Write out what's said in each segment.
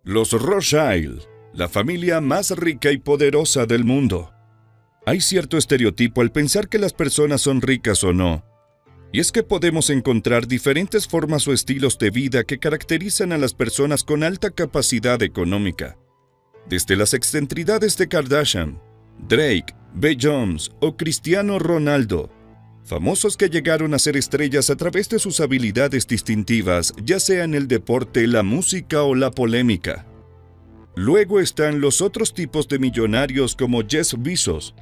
Los Rothschild, la familia más rica y poderosa del mundo. Hay cierto estereotipo al pensar que las personas son ricas o no. Y es que podemos encontrar diferentes formas o estilos de vida que caracterizan a las personas con alta capacidad económica. Desde las excentridades de Kardashian, Drake, Beyoncé o Cristiano Ronaldo, famosos que llegaron a ser estrellas a través de sus habilidades distintivas, ya sea en el deporte, la música o la polémica. Luego están los otros tipos de millonarios como Jeff Bezos,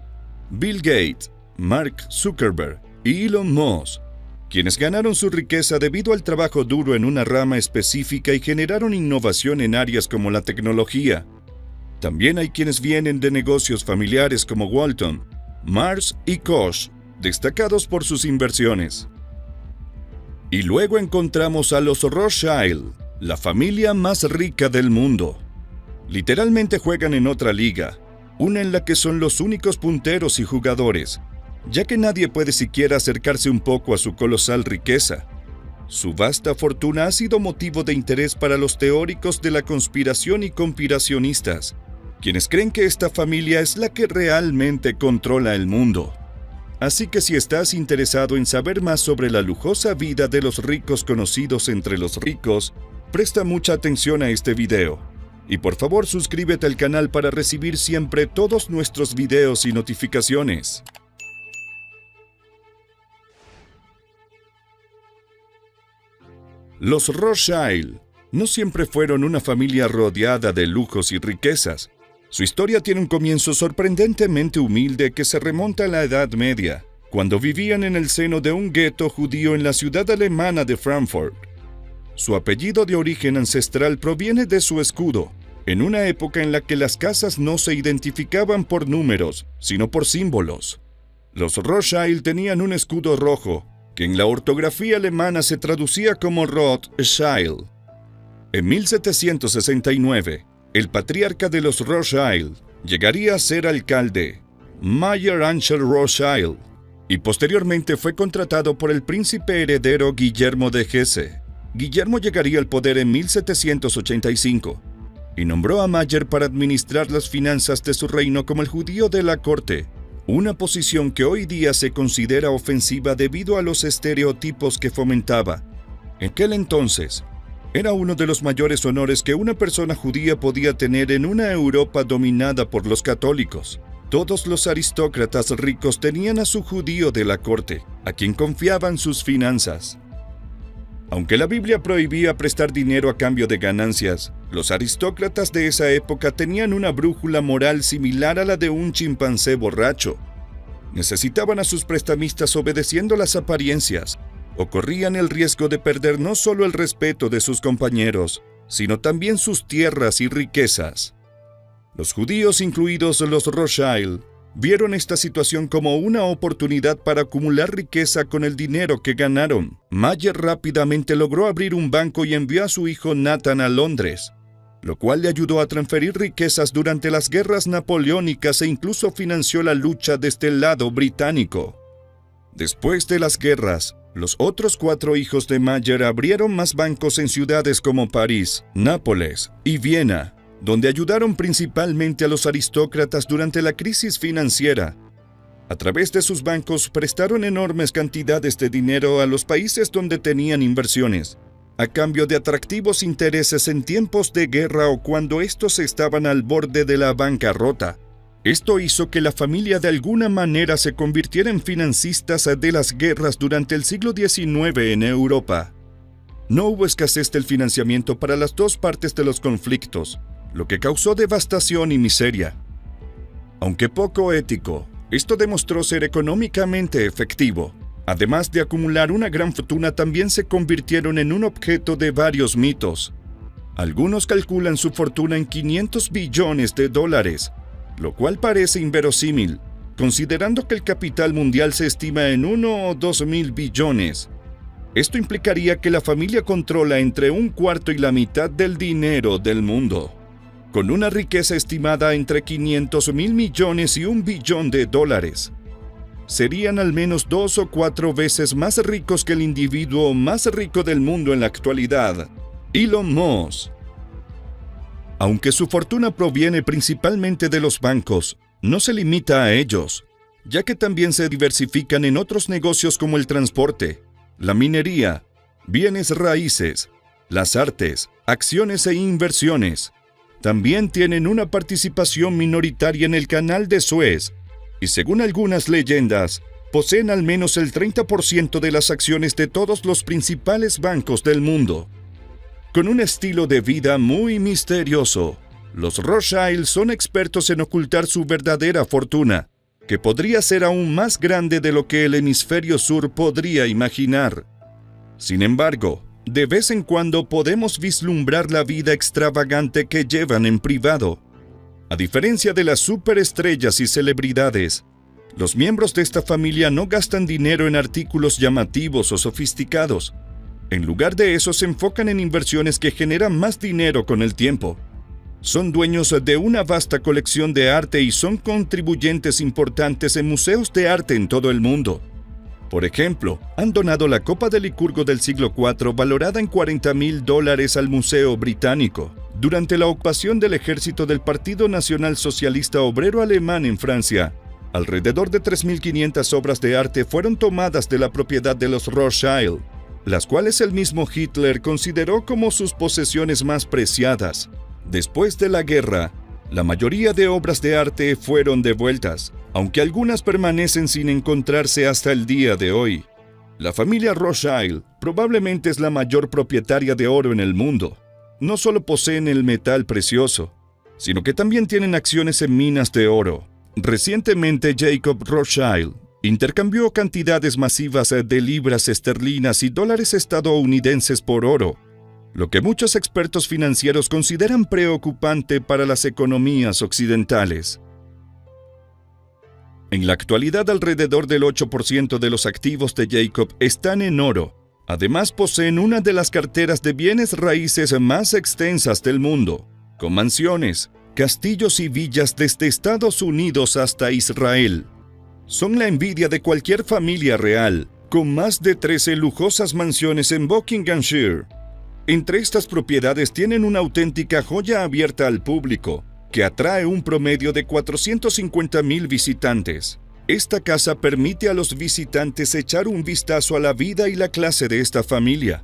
Bill Gates, Mark Zuckerberg y Elon Musk, quienes ganaron su riqueza debido al trabajo duro en una rama específica y generaron innovación en áreas como la tecnología. También hay quienes vienen de negocios familiares como Walton, Mars y Koch, destacados por sus inversiones. Y luego encontramos a los Rothschild, la familia más rica del mundo. Literalmente juegan en otra liga, una en la que son los únicos punteros y jugadores, ya que nadie puede siquiera acercarse un poco a su colosal riqueza. Su vasta fortuna ha sido motivo de interés para los teóricos de la conspiración y conspiracionistas, quienes creen que esta familia es la que realmente controla el mundo. Así que si estás interesado en saber más sobre la lujosa vida de los ricos conocidos entre los ricos, presta mucha atención a este video. Y por favor suscríbete al canal para recibir siempre todos nuestros videos y notificaciones. Los Rothschild no siempre fueron una familia rodeada de lujos y riquezas. Su historia tiene un comienzo sorprendentemente humilde que se remonta a la Edad Media, cuando vivían en el seno de un gueto judío en la ciudad alemana de Frankfurt. Su apellido de origen ancestral proviene de su escudo, en una época en la que las casas no se identificaban por números, sino por símbolos. Los Rothschild tenían un escudo rojo, que en la ortografía alemana se traducía como Rothschild. En 1769, el patriarca de los Rothschild llegaría a ser alcalde, Mayer Angel Rothschild, y posteriormente fue contratado por el príncipe heredero Guillermo de Hesse. Guillermo llegaría al poder en 1785 y nombró a Mayer para administrar las finanzas de su reino como el judío de la corte, una posición que hoy día se considera ofensiva debido a los estereotipos que fomentaba. En aquel entonces, era uno de los mayores honores que una persona judía podía tener en una Europa dominada por los católicos. Todos los aristócratas ricos tenían a su judío de la corte, a quien confiaban sus finanzas. Aunque la Biblia prohibía prestar dinero a cambio de ganancias, los aristócratas de esa época tenían una brújula moral similar a la de un chimpancé borracho. Necesitaban a sus prestamistas obedeciendo las apariencias, o corrían el riesgo de perder no solo el respeto de sus compañeros, sino también sus tierras y riquezas. Los judíos, incluidos los Rothschild, vieron esta situación como una oportunidad para acumular riqueza con el dinero que ganaron. Mayer rápidamente logró abrir un banco y envió a su hijo Nathan a Londres, lo cual le ayudó a transferir riquezas durante las guerras napoleónicas e incluso financió la lucha desde el lado británico. Después de las guerras, los otros 4 hijos de Mayer abrieron más bancos en ciudades como París, Nápoles y Viena, donde ayudaron principalmente a los aristócratas durante la crisis financiera. A través de sus bancos prestaron enormes cantidades de dinero a los países donde tenían inversiones, a cambio de atractivos intereses en tiempos de guerra o cuando estos estaban al borde de la bancarrota. Esto hizo que la familia de alguna manera se convirtiera en financistas de las guerras durante el siglo XIX en Europa. No hubo escasez del financiamiento para las dos partes de los conflictos, lo que causó devastación y miseria. Aunque poco ético, esto demostró ser económicamente efectivo. Además de acumular una gran fortuna, también se convirtieron en un objeto de varios mitos. Algunos calculan su fortuna en $500 billones, lo cual parece inverosímil, considerando que el capital mundial se estima en 1 o 2 mil billones. Esto implicaría que la familia controla entre un cuarto y la mitad del dinero del mundo, con una riqueza estimada entre 500 mil millones y $1 billón. Serían al menos 2 o 4 veces más ricos que el individuo más rico del mundo en la actualidad, Elon Musk. Aunque su fortuna proviene principalmente de los bancos, no se limita a ellos, ya que también se diversifican en otros negocios como el transporte, la minería, bienes raíces, las artes, acciones e inversiones. También tienen una participación minoritaria en el Canal de Suez y, según algunas leyendas, poseen al menos el 30% de las acciones de todos los principales bancos del mundo. Con un estilo de vida muy misterioso, los Rothschild son expertos en ocultar su verdadera fortuna, que podría ser aún más grande de lo que el hemisferio sur podría imaginar. Sin embargo, de vez en cuando podemos vislumbrar la vida extravagante que llevan en privado. A diferencia de las superestrellas y celebridades, los miembros de esta familia no gastan dinero en artículos llamativos o sofisticados. En lugar de eso, se enfocan en inversiones que generan más dinero con el tiempo. Son dueños de una vasta colección de arte y son contribuyentes importantes en museos de arte en todo el mundo. Por ejemplo, han donado la copa de Licurgo del siglo IV valorada en $40,000 al Museo Británico. Durante la ocupación del ejército del Partido Nacional Socialista Obrero Alemán en Francia, alrededor de 3.500 obras de arte fueron tomadas de la propiedad de los Rothschild, las cuales el mismo Hitler consideró como sus posesiones más preciadas. Después de la guerra, la mayoría de obras de arte fueron devueltas, aunque algunas permanecen sin encontrarse hasta el día de hoy. La familia Rothschild probablemente es la mayor propietaria de oro en el mundo. No solo poseen el metal precioso, sino que también tienen acciones en minas de oro. Recientemente, Jacob Rothschild intercambió cantidades masivas de libras esterlinas y dólares estadounidenses por oro, lo que muchos expertos financieros consideran preocupante para las economías occidentales. En la actualidad, alrededor del 8% de los activos de Jacob están en oro. Además, poseen una de las carteras de bienes raíces más extensas del mundo, con mansiones, castillos y villas desde Estados Unidos hasta Israel. Son la envidia de cualquier familia real, con más de 13 lujosas mansiones en Buckinghamshire. Entre estas propiedades tienen una auténtica joya abierta al público, que atrae un promedio de 450,000 visitantes. Esta casa permite a los visitantes echar un vistazo a la vida y la clase de esta familia.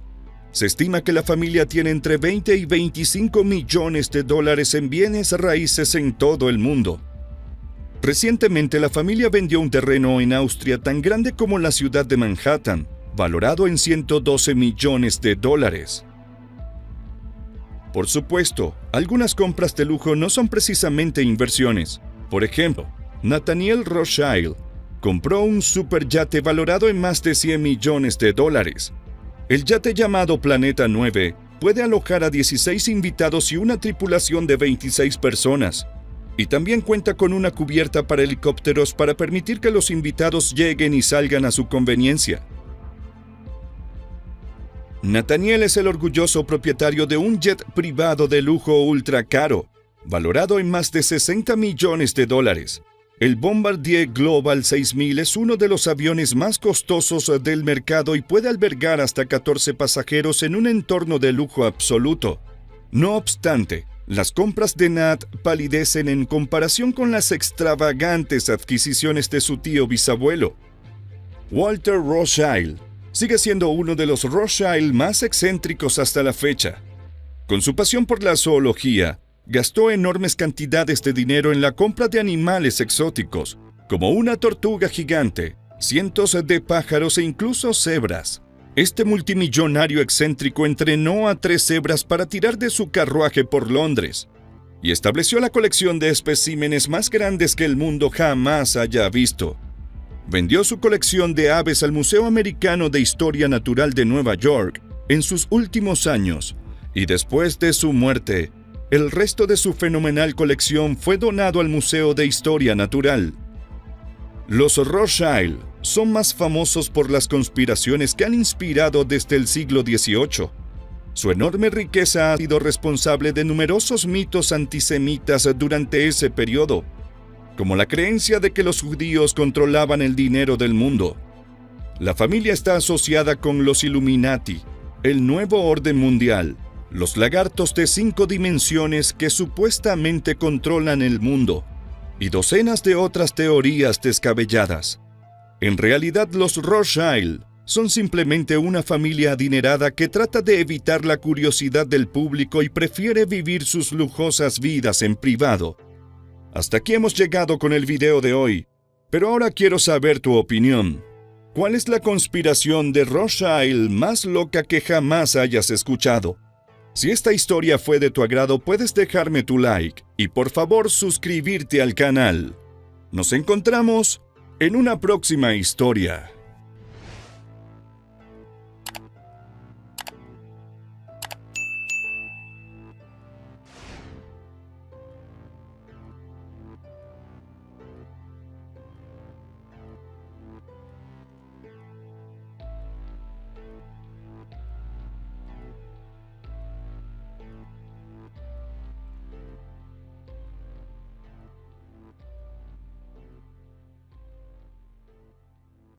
Se estima que la familia tiene entre 20 y 25 millones de dólares en bienes raíces en todo el mundo. Recientemente, la familia vendió un terreno en Austria tan grande como la ciudad de Manhattan, valorado en 112 millones de dólares. Por supuesto, algunas compras de lujo no son precisamente inversiones. Por ejemplo, Nathaniel Rothschild compró un superyate valorado en más de 100 millones de dólares. El yate llamado Planeta 9 puede alojar a 16 invitados y una tripulación de 26 personas. Y también cuenta con una cubierta para helicópteros para permitir que los invitados lleguen y salgan a su conveniencia. Nathaniel es el orgulloso propietario de un jet privado de lujo ultra caro, valorado en más de 60 millones de dólares. El Bombardier Global 6000 es uno de los aviones más costosos del mercado y puede albergar hasta 14 pasajeros en un entorno de lujo absoluto. No obstante, las compras de Nat palidecen en comparación con las extravagantes adquisiciones de su tío bisabuelo. Walter Rothschild sigue siendo uno de los Rothschild más excéntricos hasta la fecha. Con su pasión por la zoología, gastó enormes cantidades de dinero en la compra de animales exóticos, como una tortuga gigante, cientos de pájaros e incluso cebras. Este multimillonario excéntrico entrenó a 3 cebras para tirar de su carruaje por Londres y estableció la colección de especímenes más grandes que el mundo jamás haya visto. Vendió su colección de aves al Museo Americano de Historia Natural de Nueva York en sus últimos años, y después de su muerte, el resto de su fenomenal colección fue donado al Museo de Historia Natural. Los Rothschild son más famosos por las conspiraciones que han inspirado desde el siglo XVIII. Su enorme riqueza ha sido responsable de numerosos mitos antisemitas durante ese periodo, como la creencia de que los judíos controlaban el dinero del mundo. La familia está asociada con los Illuminati, el nuevo orden mundial, los lagartos de 5 dimensiones que supuestamente controlan el mundo, y docenas de otras teorías descabelladas. En realidad, los Rothschild son simplemente una familia adinerada que trata de evitar la curiosidad del público y prefiere vivir sus lujosas vidas en privado. Hasta aquí hemos llegado con el video de hoy, pero ahora quiero saber tu opinión. ¿Cuál es la conspiración de Rothschild más loca que jamás hayas escuchado? Si esta historia fue de tu agrado, puedes dejarme tu like y por favor suscribirte al canal. Nos encontramos en una próxima historia.